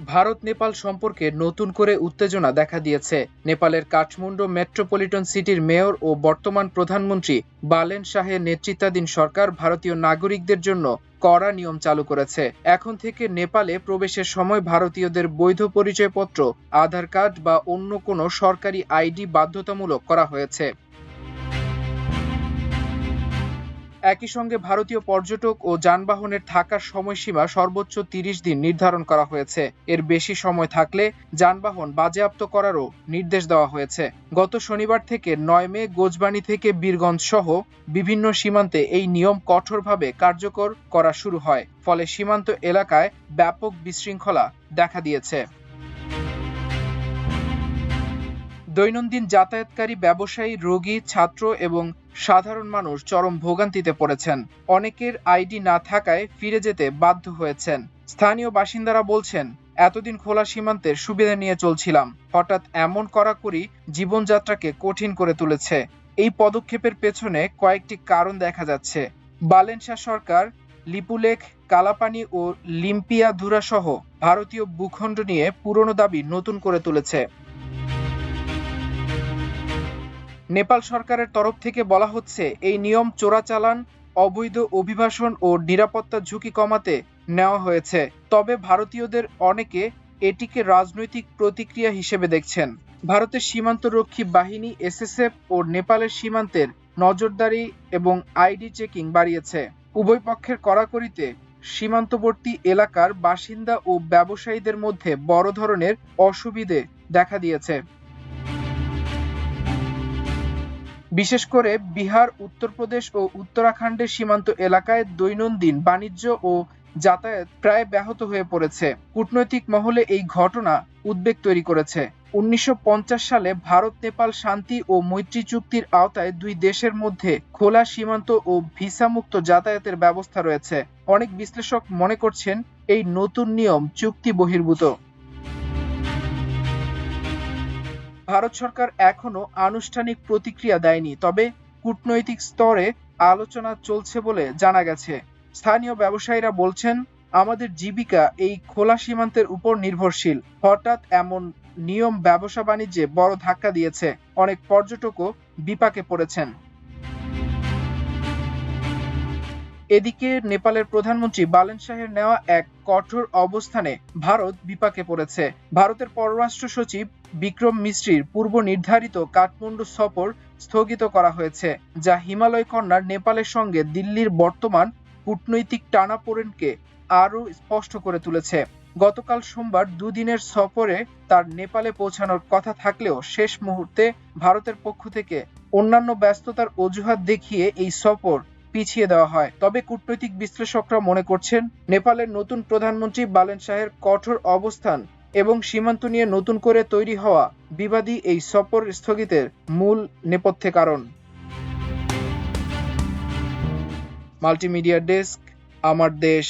ভারত নেপাল সম্পর্কে নতুন করে উত্তেজনা দেখা দিয়েছে। নেপালের কাঠমান্ডু মেট্রোপলিটন সিটির মেয়র ও বর্তমান প্রধানমন্ত্রী বালেন শাহের নেতৃত্বাধীন সরকার ভারতীয় নাগরিকদের জন্য কড়া নিয়ম চালু করেছে। এখন থেকে নেপালে প্রবেশের সময় ভারতীয়দের বৈধ পরিচয়পত্র, আধার কার্ড বা অন্য কোনো সরকারি আইডি বাধ্যতামূলক করা হয়েছে। একই সঙ্গে ভারতীয় পর্যটক ও যানবাহনের থাকার সময়সীমা সর্বোচ্চ ৩০ দিন নির্ধারণ করা হয়েছে। এর বেশি সময় থাকলে যানবাহন বাজেয়াপ্ত করারও নির্দেশ দেওয়া হয়েছে। গত শনিবার থেকে ৯ মে গোজবানি থেকে বীরগঞ্জ সহ বিভিন্ন সীমান্তে এই নিয়ম কঠোরভাবে কার্যকর করা শুরু হয়। ফলে সীমান্ত এলাকায় ব্যাপক বিশৃঙ্খলা দেখা দিয়েছে। দৈনন্দিন যাতায়াতকারী ব্যবসায়ী, রোগী, ছাত্র এবং সাধারণ মানুষ চরম ভোগান্তিতে পড়েছেন। অনেকের আইডি না থাকায় ফিরে যেতে বাধ্য হয়েছেন। স্থানীয় বাসিন্দারা বলছেন, এতদিন খোলা সীমান্তের সুবিধা নিয়ে চলছিলাম, হঠাৎ এমন কড়াকড়ি জীবনযাত্রাকে কঠিন করে তুলেছে। এই পদক্ষেপের পেছনে কয়েকটি কারণ দেখা যাচ্ছে। বালেন শাহ সরকার লিপুলেখ, কালাপানি ও লিম্পিয়াধুরা সহ ভারতীয় ভূখণ্ড নিয়ে পুরনো দাবি নতুন করে তুলেছে। নেপাল সরকারের তরফ থেকে বলা হচ্ছে, এই নিয়ম চোরাচালান, অবৈধ অভিবাসন ও নিরাপত্তা ঝুঁকি কমাতে নেওয়া হয়েছে। তবে ভারতীয়দের অনেকে এটিকে রাজনৈতিক প্রতিক্রিয়া হিসেবে দেখছেন। ভারতের সীমান্তরক্ষী বাহিনী এসএসএফ ও নেপালের সীমান্তের নজরদারি এবং আইডি চেকিং বাড়িয়েছে। উভয় পক্ষের কড়াকড়িতে সীমান্তবর্তী এলাকার বাসিন্দা ও ব্যবসায়ীদের মধ্যে বড় ধরনের অসুবিধে দেখা দিয়েছে। বিশেষ করে বিহার, উত্তরপ্রদেশ ও উত্তরাখণ্ডের সীমান্ত এলাকায় দৈনন্দিন বাণিজ্য ও যাতায়াত প্রায় ব্যাহত হয়ে পড়েছে। কূটনৈতিক মহলে এই ঘটনা উদ্বেগ তৈরি করেছে। ১৯৫০ সালে ভারত নেপাল শান্তি ও মৈত্রী চুক্তির আওতায় দুই দেশের মধ্যে খোলা সীমান্ত ও ভিসামুক্ত যাতায়াতের ব্যবস্থা রয়েছে। অনেক বিশ্লেষক মনে করছেন, এই নতুন নিয়ম চুক্তি বহির্ভূত। ভারত সরকার এখনো আনুষ্ঠানিক প্রতিক্রিয়া দেয়নি, তবে কূটনৈতিক স্তরে আলোচনা চলছে বলে জানা গেছে। স্থানীয় ব্যবসায়ীরা বলছেন, আমাদের জীবিকা এই খোলা সীমান্তের উপর নির্ভরশীল। হঠাৎ এমন নিয়ম ব্যবসা বাণিজ্যে বড় ধাক্কা দিয়েছে। অনেক পর্যটকও বিপাকে পড়েছেন। এদিকে নেপালের প্রধানমন্ত্রী বালেন শাহের নেওয়া এক কঠোর অবস্থানে ভারত বিপাকে পড়েছে। ভারতের পররাষ্ট্র সচিব বিক্রম মিশ্রির পূর্ব নির্ধারিত কাঠমান্ডু সফর স্থগিত করা হয়েছে, যা হিমালয় কন্যার নেপালের সঙ্গে দিল্লির বর্তমান কূটনৈতিক টানাপোড়েনকে আরও স্পষ্ট করে তুলেছে। গতকাল সোমবার দুদিনের সফরে তার নেপালে পৌঁছানোর কথা থাকলেও শেষ মুহূর্তে ভারতের পক্ষ থেকে অন্যান্য ব্যস্ততার অজুহাত দেখিয়ে এই সফর পিছিয়ে দেওয়া হয়। তবে কূটনৈতিক বিশ্লেষকরা মনে করছেন, নেপালের নতুন প্রধানমন্ত্রী বালেন শাহের কঠোর অবস্থান এবং সীমান্ত নিয়ে নতুন করে তৈরি হওয়া বিবাদই এই সফর স্থগিতের মূল নেপথ্যে কারণ। মাল্টিমিডিয়া ডেস্ক, আমার দেশ।